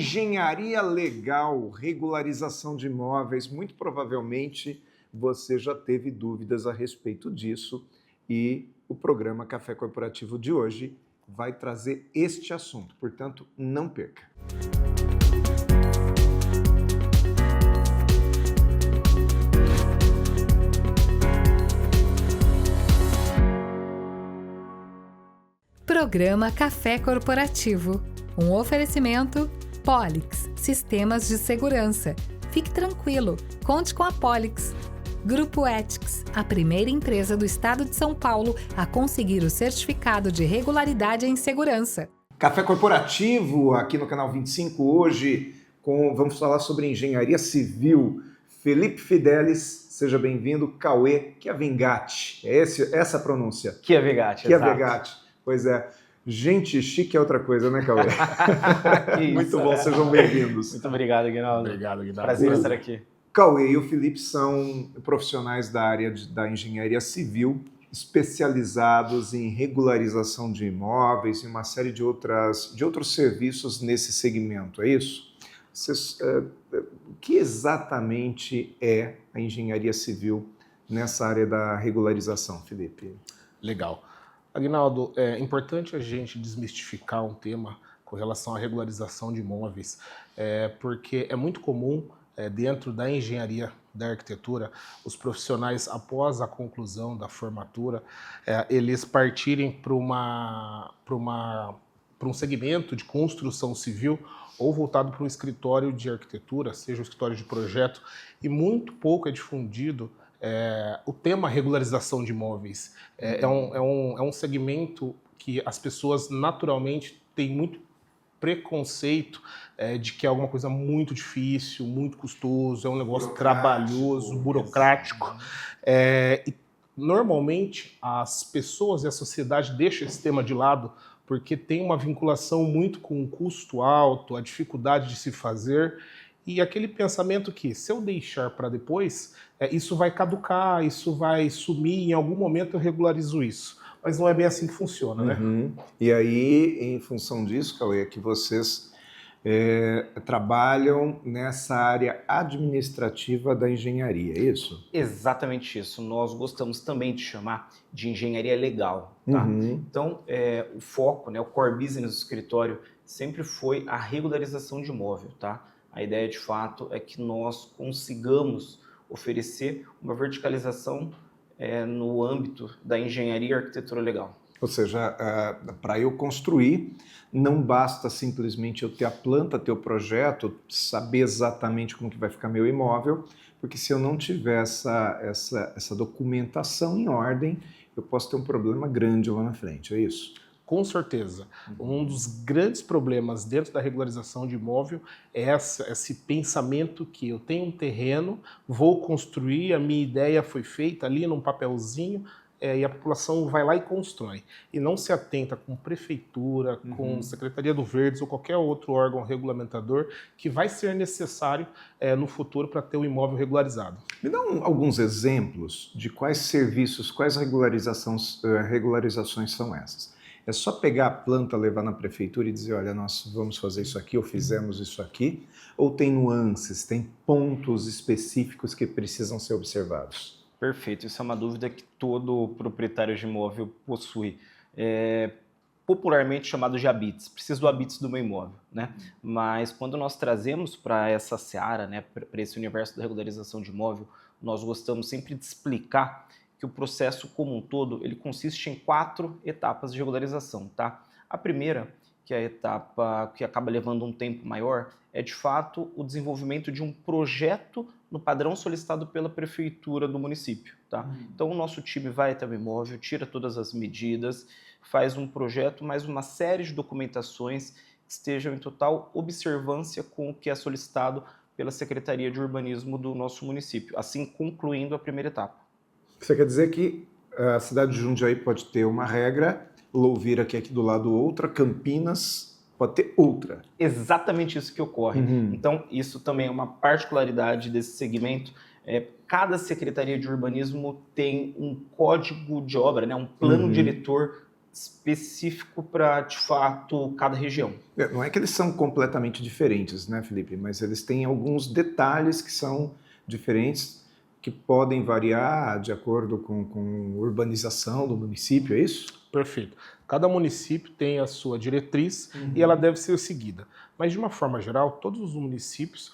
Engenharia legal, regularização de imóveis, muito provavelmente você já teve dúvidas a respeito disso e o programa Café Corporativo de hoje vai trazer este assunto, portanto, não perca. Programa Café Corporativo. Um oferecimento Polix, Sistemas de Segurança. Fique tranquilo, conte com a Polix. Grupo Ethics, a primeira empresa do estado de São Paulo a conseguir o certificado de regularidade em segurança. Café Corporativo, aqui no canal 25, hoje vamos falar sobre engenharia civil. Felipe Fidelis, seja bem-vindo. Cauê Chiavengatti, essa a pronúncia? Chiavengatti, Chiavengatti, pois é. Gente, chique é outra coisa, né, Cauê? Muito bom, sejam bem-vindos. Muito obrigado, Guinaldo. Obrigado, Guinaldo. Prazer estar aqui. Cauê e o Felipe são profissionais da área da engenharia civil, especializados em regularização de imóveis e uma série de outros serviços nesse segmento, é isso? O que exatamente é a engenharia civil nessa área da regularização, Felipe? Legal. Aguinaldo, é importante a gente desmistificar um tema com relação à regularização de imóveis, porque é muito comum, dentro da engenharia da arquitetura, os profissionais, após a conclusão da formatura, eles partirem para um segmento de construção civil ou voltado para um escritório de arquitetura, seja um escritório de projeto, e muito pouco é difundido o tema regularização de imóveis. É um segmento que as pessoas naturalmente têm muito preconceito de que é alguma coisa muito difícil, muito custoso, é um negócio trabalhoso, burocrático. E normalmente as pessoas e a sociedade deixam esse tema de lado porque tem uma vinculação muito com o custo alto, a dificuldade de se fazer, e aquele pensamento que, se eu deixar para depois, isso vai caducar, isso vai sumir, em algum momento eu regularizo isso. Mas não é bem assim que funciona, né? Uhum. E aí, em função disso, Cauê, é que vocês trabalham nessa área administrativa da engenharia, é isso? Exatamente isso. Nós gostamos também de chamar de engenharia legal. Tá? Uhum. Então, o foco, o core business do escritório sempre foi a regularização de imóvel. Tá? A ideia, de fato, é que nós consigamos oferecer uma verticalização no âmbito da engenharia e arquitetura legal. Ou seja, para eu construir, não basta simplesmente eu ter a planta, ter o projeto, saber exatamente como que vai ficar meu imóvel, porque se eu não tiver essa documentação em ordem, eu posso ter um problema grande lá na frente, é isso? Com certeza. Um dos grandes problemas dentro da regularização de imóvel é esse pensamento que eu tenho um terreno, vou construir, a minha ideia foi feita ali num papelzinho, e a população vai lá e constrói. E não se atenta com prefeitura, com Secretaria do Verdes ou qualquer outro órgão regulamentador que vai ser necessário no futuro para ter o imóvel regularizado. Me dá alguns exemplos de quais serviços, quais regularizações são essas? É só pegar a planta, levar na prefeitura e dizer, olha, nós vamos fazer isso aqui ou fizemos isso aqui? Ou tem nuances, tem pontos específicos que precisam ser observados? Perfeito, isso é uma dúvida que todo proprietário de imóvel possui. Popularmente chamado de habites, preciso do habites do meu imóvel, né? Mas quando nós trazemos para essa seara, né, para esse universo da regularização de imóvel, nós gostamos sempre de explicar que o processo como um todo, ele consiste em 4 etapas de regularização, tá? A primeira, que é a etapa que acaba levando um tempo maior, é de fato o desenvolvimento de um projeto no padrão solicitado pela prefeitura do município, tá? Então o nosso time vai até o imóvel, tira todas as medidas, faz um projeto, mais uma série de documentações que estejam em total observância com o que é solicitado pela Secretaria de Urbanismo do nosso município, assim concluindo a primeira etapa. Você quer dizer que a cidade de Jundiaí pode ter uma regra, Louvira aqui do lado outra, Campinas pode ter outra. Exatamente isso que ocorre. Então, isso também é uma particularidade desse segmento. Cada Secretaria de Urbanismo tem um código de obra, né, um plano diretor específico para, de fato, cada região. Não é que eles são completamente diferentes, né, Felipe? Mas eles têm alguns detalhes que são diferentes, que podem variar de acordo com a urbanização do município, é isso? Perfeito. Cada município tem a sua diretriz e ela deve ser seguida. Mas, de uma forma geral, todos os municípios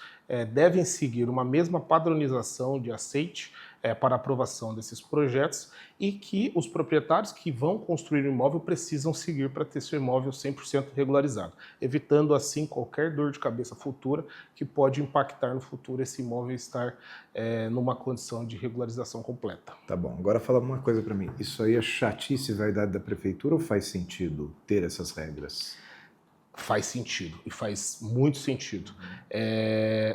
devem seguir uma mesma padronização de aceite para aprovação desses projetos e que os proprietários que vão construir o imóvel precisam seguir para ter seu imóvel 100% regularizado, evitando assim qualquer dor de cabeça futura que pode impactar no futuro esse imóvel estar numa condição de regularização completa. Tá bom, agora fala uma coisa para mim, isso aí é chatice e vaidade da prefeitura ou faz sentido ter essas regras? Faz sentido, e faz muito sentido.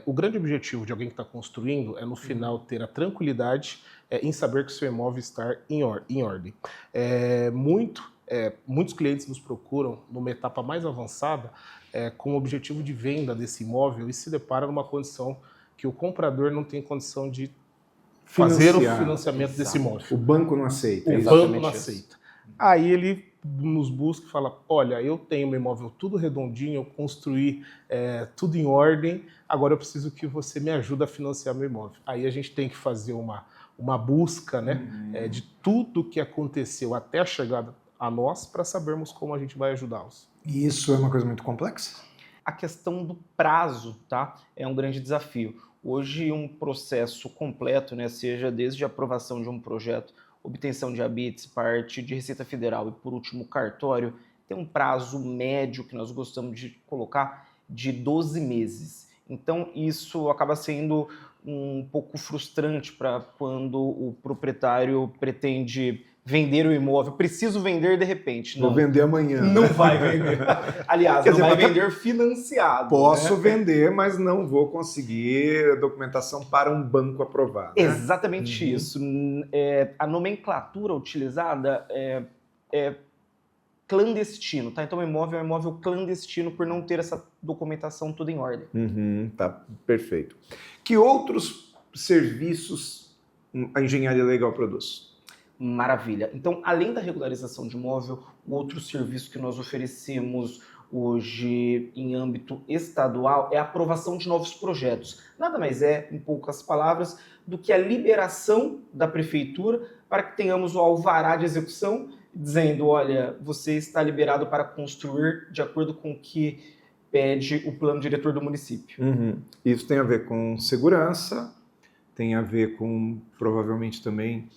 O grande objetivo de alguém que está construindo é, no final, ter a tranquilidade em saber que seu imóvel está em ordem. Muitos clientes nos procuram numa etapa mais avançada com o objetivo de venda desse imóvel e se deparam numa condição que o comprador não tem condição de fazer o financiamento desse imóvel. O banco não aceita. O banco não aceita. Aí ele nos busca e fala, olha, eu tenho meu imóvel tudo redondinho, eu construí tudo em ordem, agora eu preciso que você me ajude a financiar meu imóvel. Aí a gente tem que fazer uma busca, né, de tudo que aconteceu até a chegada a nós para sabermos como a gente vai ajudá-los. E isso é uma coisa muito complexa? A questão do prazo, tá, é um grande desafio. Hoje um processo completo, né, seja desde a aprovação de um projeto, obtenção de habites, parte de Receita Federal e, por último, cartório, tem um prazo médio que nós gostamos de colocar de 12 meses. Então, isso acaba sendo um pouco frustrante para quando o proprietário pretende vender o imóvel. Preciso vender de repente. Vou vender amanhã. Não vai vender. Aliás, não vai vender financiado. Posso vender, mas não vou conseguir documentação para um banco aprovado. Exatamente isso. A nomenclatura utilizada é clandestino, tá? Então o imóvel é um imóvel clandestino por não ter essa documentação tudo em ordem. Tá, perfeito. Que outros serviços a engenharia legal produz? Maravilha. Então, além da regularização de imóvel, o outro serviço que nós oferecemos hoje em âmbito estadual é a aprovação de novos projetos. Nada mais é, em poucas palavras, do que a liberação da prefeitura para que tenhamos o alvará de execução dizendo, olha, você está liberado para construir de acordo com o que pede o plano diretor do município. Isso tem a ver com segurança, tem a ver com, provavelmente também,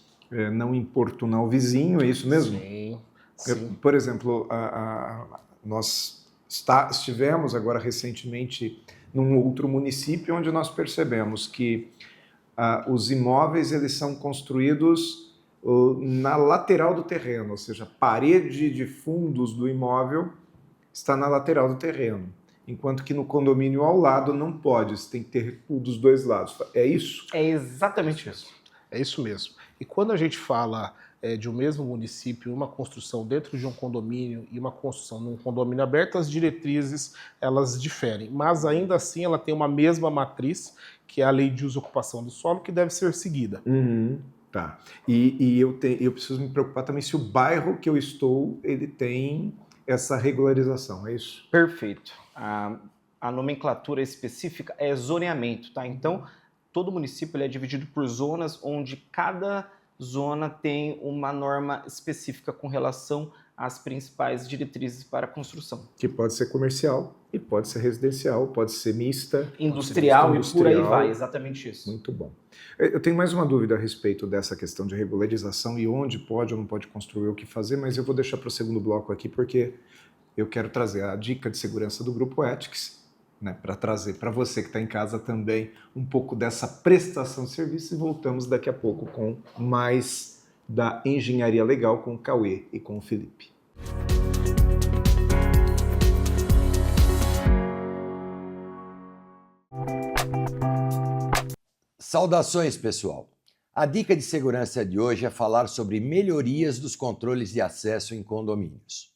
não importunar o vizinho, é isso mesmo? Sim. Por exemplo, nós estivemos agora recentemente num outro município onde nós percebemos que os imóveis eles são construídos na lateral do terreno, ou seja, a parede de fundos do imóvel está na lateral do terreno, enquanto que no condomínio ao lado não pode, você tem que ter recuo dos dois lados. É isso? É exatamente isso. É isso mesmo. E quando a gente fala de um mesmo município, uma construção dentro de um condomínio e uma construção num condomínio aberto, as diretrizes elas diferem, mas ainda assim ela tem uma mesma matriz, que é a lei de uso e ocupação do solo, que deve ser seguida. Tá. E eu preciso me preocupar também se o bairro que eu estou, ele tem essa regularização, é isso? Perfeito. A nomenclatura específica é zoneamento, tá? Então, todo município ele é dividido por zonas, onde cada zona tem uma norma específica com relação às principais diretrizes para a construção. Que pode ser comercial, e pode ser residencial, pode ser mista. Industrial e por aí vai, exatamente isso. Muito bom. Eu tenho mais uma dúvida a respeito dessa questão de regularização e onde pode ou não pode construir, o que fazer, mas eu vou deixar para o segundo bloco aqui, porque eu quero trazer a dica de segurança do Grupo Ethics, né, para trazer para você que está em casa também um pouco dessa prestação de serviço, e voltamos daqui a pouco com mais da engenharia legal com o Cauê e com o Felipe. Saudações, pessoal! A dica de segurança de hoje é falar sobre melhorias dos controles de acesso em condomínios.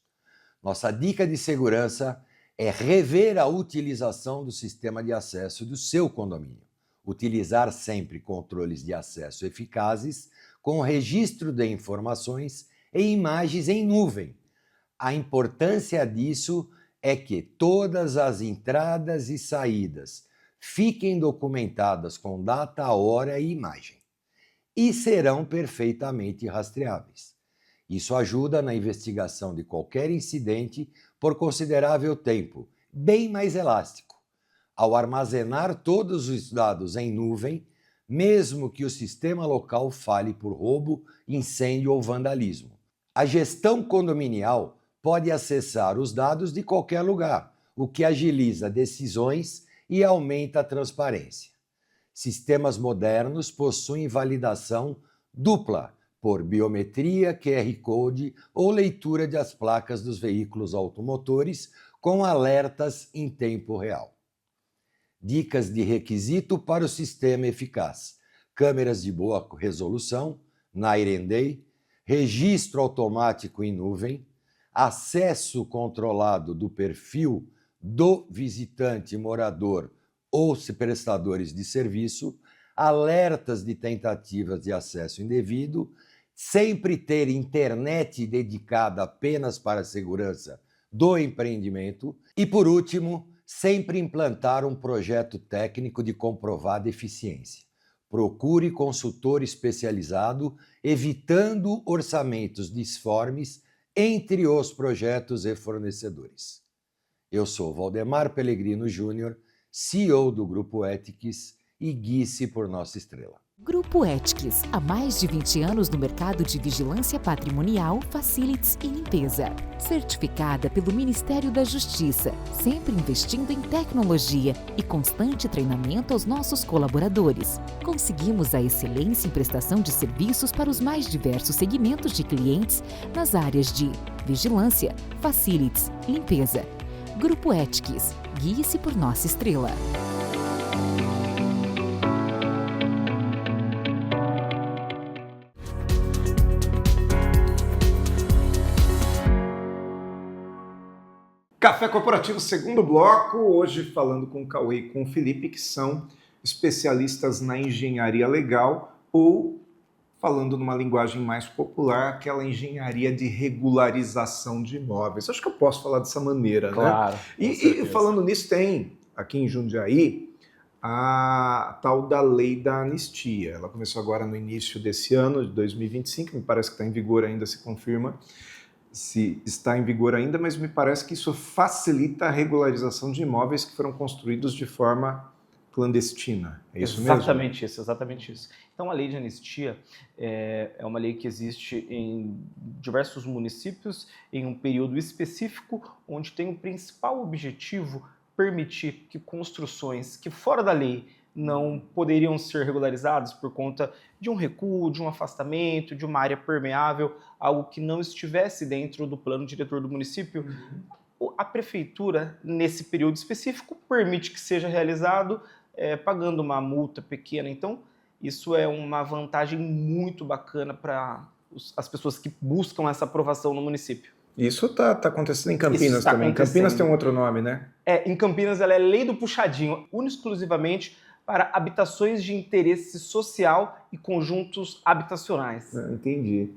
Nossa dica de segurança é rever a utilização do sistema de acesso do seu condomínio. Utilizar sempre controles de acesso eficazes com registro de informações e imagens em nuvem, A importância disso é que todas as entradas e saídas fiquem documentadas com data, hora e imagem e serão perfeitamente rastreáveis. Isso ajuda na investigação de qualquer incidente por considerável tempo, bem mais elástico. Ao armazenar todos os dados em nuvem, mesmo que o sistema local falhe por roubo, incêndio ou vandalismo. A gestão condominial pode acessar os dados de qualquer lugar, o que agiliza decisões e aumenta a transparência. Sistemas modernos possuem validação dupla por biometria, QR Code ou leitura das placas dos veículos automotores com alertas em tempo real. Dicas de requisito para o sistema eficaz: câmeras de boa resolução, Night and Day, registro automático em nuvem, acesso controlado do perfil do visitante morador ou prestadores de serviço, alertas de tentativas de acesso indevido, sempre ter internet dedicada apenas para a segurança do empreendimento e, por último, sempre implantar um projeto técnico de comprovada eficiência. Procure consultor especializado, evitando orçamentos disformes entre os projetos e fornecedores. Eu sou Valdemar Pellegrino Júnior, CEO do Grupo Ethics, e guie-se por nossa estrela. Grupo Ethics, há mais de 20 anos no mercado de vigilância patrimonial, facilities e limpeza. Certificada pelo Ministério da Justiça, sempre investindo em tecnologia e constante treinamento aos nossos colaboradores. Conseguimos a excelência em prestação de serviços para os mais diversos segmentos de clientes nas áreas de vigilância, facilities, limpeza. Grupo Ethics, guie-se por nossa estrela. Café Corporativo, segundo bloco, hoje falando com o Cauê e com o Felipe, que são especialistas na engenharia legal, ou, falando numa linguagem mais popular, aquela engenharia de regularização de imóveis. Acho que eu posso falar dessa maneira, Claro, né? E falando nisso, tem aqui em Jundiaí a tal da Lei da Anistia. Ela começou agora no início desse ano, de 2025, me parece que está em vigor ainda, se confirma se está em vigor ainda, mas me parece que isso facilita a regularização de imóveis que foram construídos de forma clandestina. É isso mesmo? Exatamente isso. Então, a lei de anistia é uma lei que existe em diversos municípios em um período específico, onde tem o principal objetivo permitir que construções que fora da lei não poderiam ser regularizadas por conta de um recuo, de um afastamento, de uma área permeável, algo que não estivesse dentro do plano diretor do município. A prefeitura, nesse período específico, permite que seja realizado pagando uma multa pequena. Então, isso é uma vantagem muito bacana para as pessoas que buscam essa aprovação no município. Isso está acontecendo em Campinas também. Campinas tem um outro nome, né? Em Campinas ela é Lei do Puxadinho, exclusivamente para habitações de interesse social e conjuntos habitacionais. Entendi.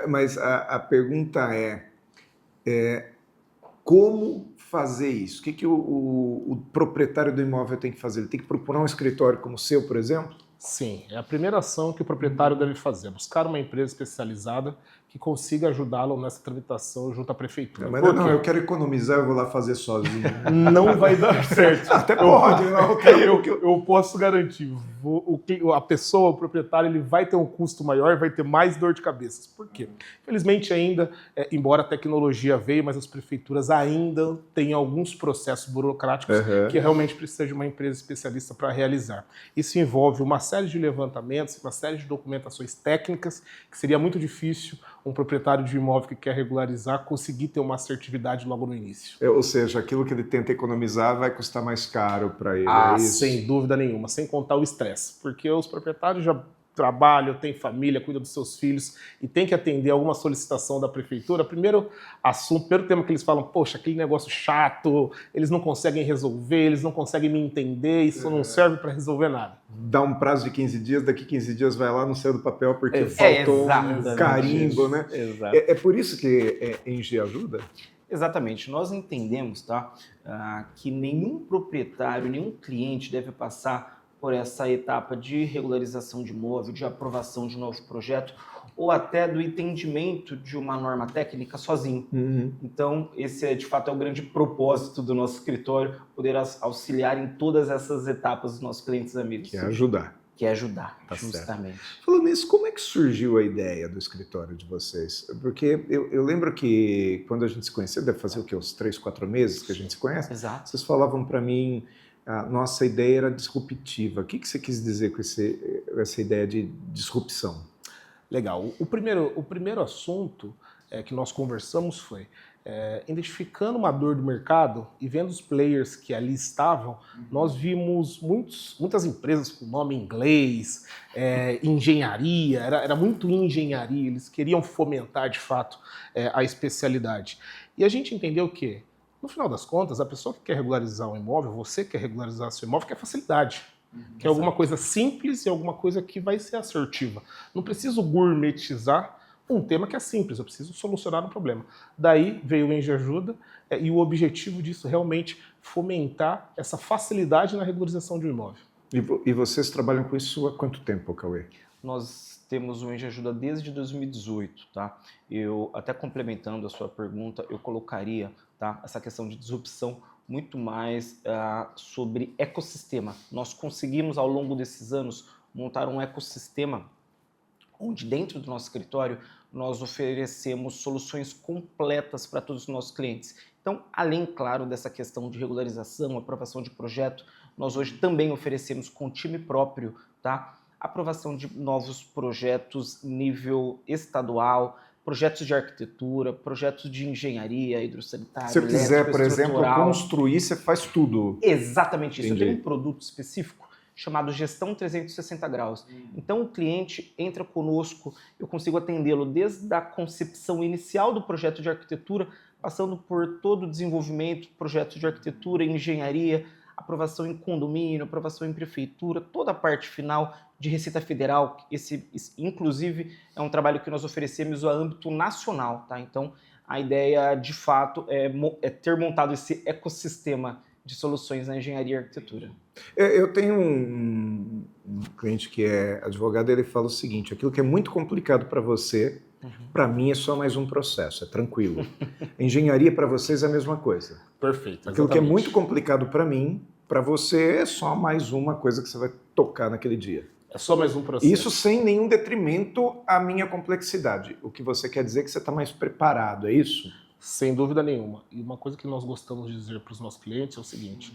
Mas a pergunta é como fazer isso? O que o proprietário do imóvel tem que fazer? Ele tem que procurar um escritório como o seu, por exemplo? Sim, é a primeira ação que o proprietário deve fazer, buscar uma empresa especializada que consiga ajudá-lo nessa tramitação junto à prefeitura. Mas não, eu quero economizar, eu vou lá fazer sozinho. Não vai dar certo. Até pode, eu posso garantir. A pessoa, o proprietário, ele vai ter um custo maior, vai ter mais dor de cabeça. Por quê? Infelizmente ainda, embora a tecnologia veio, mas as prefeituras ainda têm alguns processos burocráticos que realmente precisa de uma empresa especialista para realizar. Isso envolve uma série de levantamentos, uma série de documentações técnicas, que seria muito difícil um proprietário de imóvel que quer regularizar conseguir ter uma assertividade logo no início. Ou seja, aquilo que ele tenta economizar vai custar mais caro para ele. Sem dúvida nenhuma, sem contar o estresse, porque os proprietários já trabalho, tem família, cuida dos seus filhos e tem que atender alguma solicitação da prefeitura, primeiro tema que eles falam, poxa, aquele negócio chato, eles não conseguem resolver, eles não conseguem me entender, isso não serve para resolver nada. Dá um prazo de 15 dias, daqui 15 dias vai lá, não saiu do papel porque faltou um carimbo, né? Exato. É por isso que Engie ajuda? Exatamente. Nós entendemos, tá, que nenhum proprietário, nenhum cliente deve passar por essa etapa de regularização de imóvel, de aprovação de novo projeto, ou até do entendimento de uma norma técnica sozinho. Então, esse de fato é o grande propósito do nosso escritório, poder auxiliar em todas essas etapas dos nossos clientes e amigos. Que é ajudar. Que é ajudar, Tá justamente. Certo. Falando nisso, como é que surgiu a ideia do escritório de vocês? Porque eu lembro que quando a gente se conheceu, deve fazer o quê? Uns 3, 4 meses que a gente se conhece? Exato. Vocês falavam para mim, a nossa ideia era disruptiva. O que você quis dizer com essa ideia de disrupção? Legal. O primeiro assunto que nós conversamos foi identificando uma dor do mercado e vendo os players que ali estavam, nós vimos muitas empresas com nome em inglês, engenharia, era muito engenharia, eles queriam fomentar de fato a especialidade. E a gente entendeu que, no final das contas, a pessoa que quer regularizar um imóvel, você que quer regularizar seu imóvel, quer facilidade. Que é alguma coisa simples e alguma coisa que vai ser assertiva. Não preciso gourmetizar um tema que é simples, eu preciso solucionar um problema. Daí veio o Engie Ajuda e o objetivo disso realmente fomentar essa facilidade na regularização de um imóvel. E vocês trabalham com isso há quanto tempo, Cauê? Nós temos o Engie Ajuda desde 2018, tá? Eu, até complementando a sua pergunta, eu colocaria, tá, essa questão de disrupção muito mais sobre ecossistema. Nós conseguimos, ao longo desses anos, montar um ecossistema onde, dentro do nosso escritório, nós oferecemos soluções completas para todos os nossos clientes. Então, além, claro, dessa questão de regularização, aprovação de projeto, nós hoje também oferecemos com time próprio, tá, aprovação de novos projetos nível estadual, projetos de arquitetura, projetos de engenharia, hidrossanitária, se eu quiser, por exemplo, construir, você faz tudo. Exatamente isso. Entendi. Eu tenho um produto específico chamado Gestão 360 Graus. Então, o cliente entra conosco, eu consigo atendê-lo desde a concepção inicial do projeto de arquitetura, passando por todo o desenvolvimento, projetos de arquitetura, engenharia, aprovação em condomínio, aprovação em prefeitura, toda a parte final de Receita Federal. Esse, inclusive, é um trabalho que nós oferecemos a âmbito nacional, tá? Então, a ideia, de fato, é ter montado esse ecossistema de soluções na engenharia e arquitetura. Eu tenho um cliente que é advogado, ele fala o seguinte, aquilo que é muito complicado para você, para mim é só mais um processo, é tranquilo. Engenharia para vocês é a mesma coisa. Perfeito. Aquilo que é muito complicado para mim, para você é só mais uma coisa que você vai tocar naquele dia. É só mais um processo. Isso sem nenhum detrimento à minha complexidade. O que você quer dizer é que você está mais preparado, é isso? Sem dúvida nenhuma. E uma coisa que nós gostamos de dizer para os nossos clientes é o seguinte,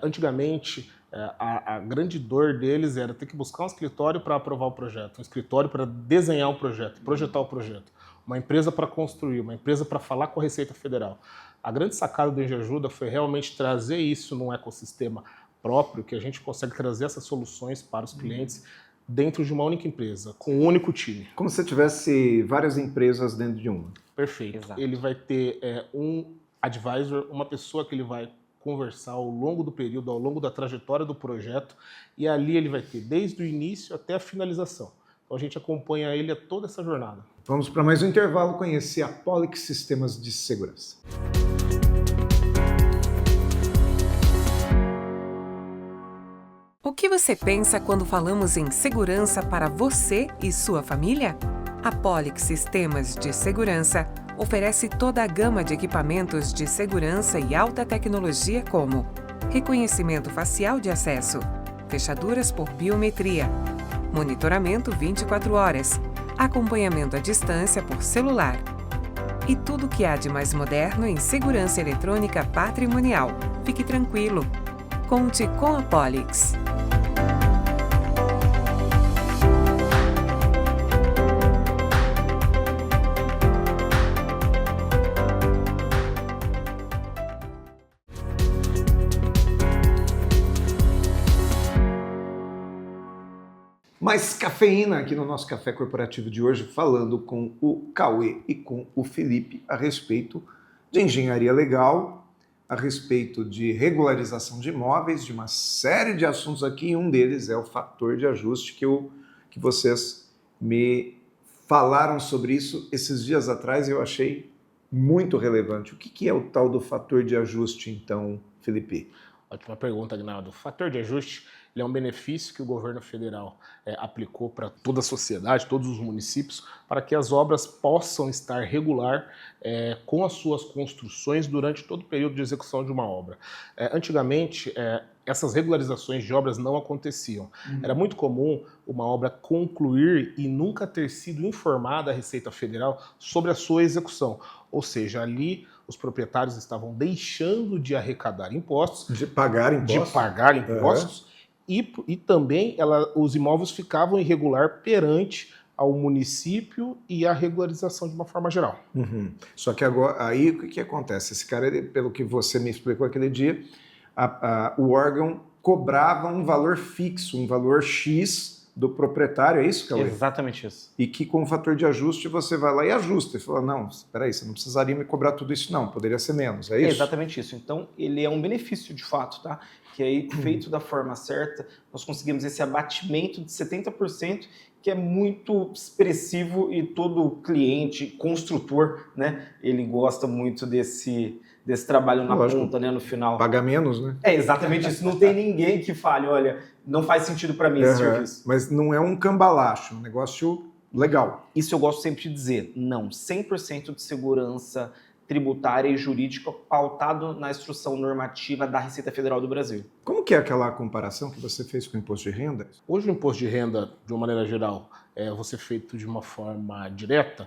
antigamente a grande dor deles era ter que buscar um escritório para aprovar o projeto, um escritório para desenhar o projeto, projetar o projeto, uma empresa para construir, uma empresa para falar com a Receita Federal. A grande sacada do Engie Ajuda foi realmente trazer isso num ecossistema próprio, que a gente consegue trazer essas soluções para os clientes dentro de uma única empresa, com um único time. Como se tivesse várias empresas dentro de uma. Perfeito. Exato. Ele vai ter um advisor, uma pessoa que ele vai conversar ao longo do período, ao longo da trajetória do projeto, e ali ele vai ter desde o início até a finalização. Então a gente acompanha ele a toda essa jornada. Vamos para mais um intervalo conhecer a Polix Sistemas de Segurança. O que você pensa quando falamos em segurança para você e sua família? A Polix Sistemas de Segurança oferece toda a gama de equipamentos de segurança e alta tecnologia como reconhecimento facial de acesso, fechaduras por biometria, monitoramento 24 horas, acompanhamento à distância por celular e tudo o que há de mais moderno em segurança eletrônica patrimonial. Fique tranquilo. Conte com a Polix. Mais cafeína aqui no nosso Café Corporativo de hoje, falando com o Cauê e com o Felipe a respeito de engenharia legal, a respeito de regularização de imóveis, de uma série de assuntos aqui, e um deles é o fator de ajuste que vocês me falaram sobre isso esses dias atrás e eu achei muito relevante. O que é o tal do fator de ajuste, então, Felipe? Ótima pergunta, Aguinaldo. O fator de ajuste ele é um benefício que o governo federal aplicou para toda a sociedade, todos os municípios, para que as obras possam estar regular com as suas construções durante todo o período de execução de uma obra. Antigamente, essas regularizações de obras não aconteciam. Era muito comum uma obra concluir e nunca ter sido informada a Receita Federal sobre a sua execução. Ou seja, ali os proprietários estavam deixando de arrecadar impostos. De pagar impostos. Uhum. E também os imóveis ficavam irregular perante ao município e a regularização de uma forma geral. Uhum. Só que agora, aí o que acontece? Esse cara, pelo que você me explicou aquele dia, o órgão cobrava um valor fixo, um valor X do proprietário, é isso, Cauê? Exatamente isso. E que com o fator de ajuste você vai lá e ajusta. E fala, não, espera aí, você não precisaria me cobrar tudo isso não, poderia ser menos, é isso? É exatamente isso. Então, ele é um benefício de fato, tá? Que aí, feito da forma certa, nós conseguimos esse abatimento de 70%, que é muito expressivo e todo cliente, construtor, né, ele gosta muito desse trabalho na ponta, né, no final. Paga menos, né? É exatamente isso. Não tem ninguém que fale, olha, não faz sentido para mim esse serviço. Mas não é um cambalacho, é um negócio legal. Isso eu gosto sempre de dizer. Não, 100% de segurança tributária e jurídica pautado na instrução normativa da Receita Federal do Brasil. Como que é aquela comparação que você fez com o imposto de renda? Hoje o imposto de renda, de uma maneira geral, você feito de uma forma direta,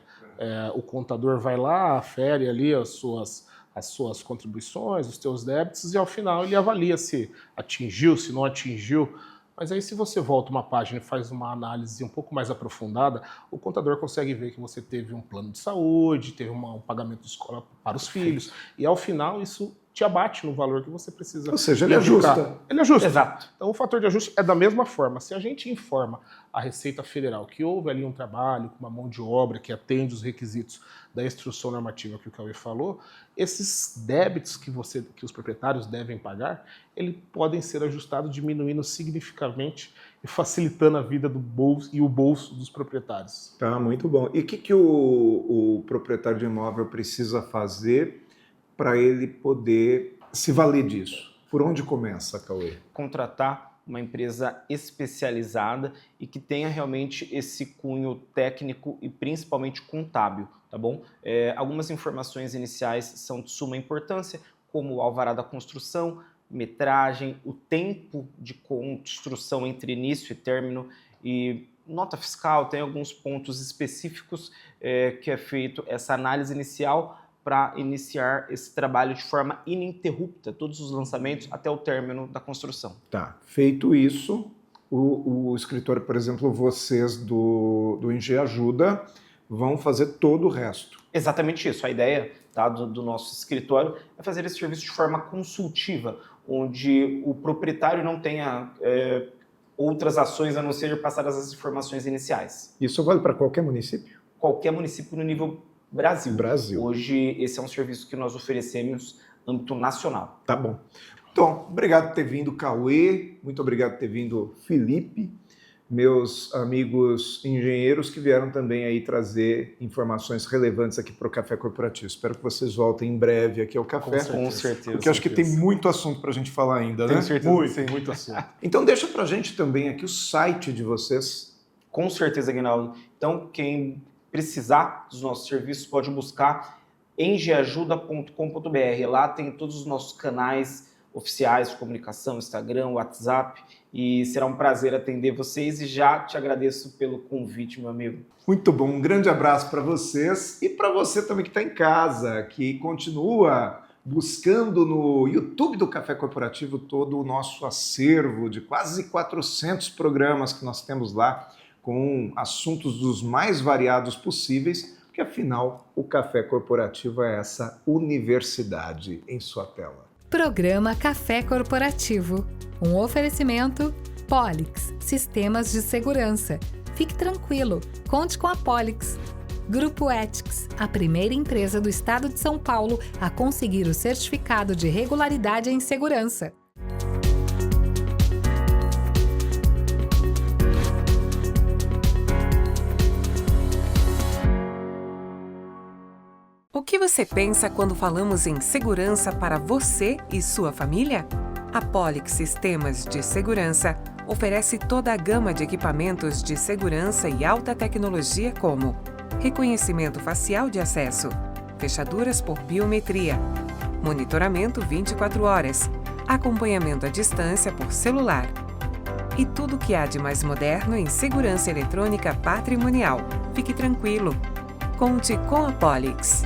o contador vai lá, afere ali as suas contribuições, os seus débitos, e ao final ele avalia se atingiu, se não atingiu. Mas aí se você volta uma página e faz uma análise um pouco mais aprofundada, o contador consegue ver que você teve um plano de saúde, teve um pagamento de escola para os filhos, e ao final isso te abate no valor que você precisa. Ou seja, ele ajusta. Ele ajusta. Exato. Então o fator de ajuste é da mesma forma. Se a gente informa a Receita Federal que houve ali um trabalho com uma mão de obra que atende os requisitos da instrução normativa que o Cauê falou, esses débitos que os proprietários devem pagar, eles podem ser ajustados, diminuindo significativamente e facilitando a vida do bolso e o bolso dos proprietários. Tá, muito bom. E o que o proprietário de imóvel precisa fazer para ele poder se valer disso? Por onde começa, Cauê? Contratar uma empresa especializada e que tenha realmente esse cunho técnico e principalmente contábil, tá bom? Algumas informações iniciais são de suma importância, como o alvará da construção, metragem, o tempo de construção entre início e término e nota fiscal. Tem alguns pontos específicos que é feito essa análise inicial para iniciar esse trabalho de forma ininterrupta, todos os lançamentos até o término da construção. Tá, feito isso, o escritório, por exemplo, vocês do Engeajuda vão fazer todo o resto. Exatamente isso, a ideia, tá, do nosso escritório é fazer esse serviço de forma consultiva, onde o proprietário não tenha outras ações a não ser passadas as informações iniciais. Isso vale para qualquer município? Qualquer município no nível Brasil. Brasil. Hoje, esse é um serviço que nós oferecemos no âmbito nacional. Tá bom. Então, obrigado por ter vindo, Cauê. Muito obrigado por ter vindo, Felipe. Meus amigos engenheiros que vieram também aí trazer informações relevantes aqui para o Café Corporativo. Espero que vocês voltem em breve aqui ao Café. Com certeza. Porque eu acho que tem muito assunto para a gente falar ainda, né? Tenho certeza. Tem muito assunto. Então, deixa para a gente também aqui o site de vocês. Com certeza, Aguinaldo. Então, quem precisar dos nossos serviços pode buscar engeajuda.com.br. Lá tem todos os nossos canais oficiais de comunicação, Instagram, WhatsApp, e será um prazer atender vocês e já te agradeço pelo convite, meu amigo. Muito bom, um grande abraço para vocês e para você também que está em casa, que continua buscando no YouTube do Café Corporativo todo o nosso acervo de quase 400 programas que nós temos lá, com assuntos dos mais variados possíveis, porque afinal o Café Corporativo é essa universidade em sua tela. Programa Café Corporativo, um oferecimento Polix, sistemas de segurança. Fique tranquilo, conte com a Polix. Grupo Ethics, a primeira empresa do estado de São Paulo a conseguir o certificado de regularidade em segurança. O que você pensa quando falamos em segurança para você e sua família? A Polix Sistemas de Segurança oferece toda a gama de equipamentos de segurança e alta tecnologia como reconhecimento facial de acesso, fechaduras por biometria, monitoramento 24 horas, acompanhamento à distância por celular e tudo o que há de mais moderno em segurança eletrônica patrimonial. Fique tranquilo. Conte com a Polix.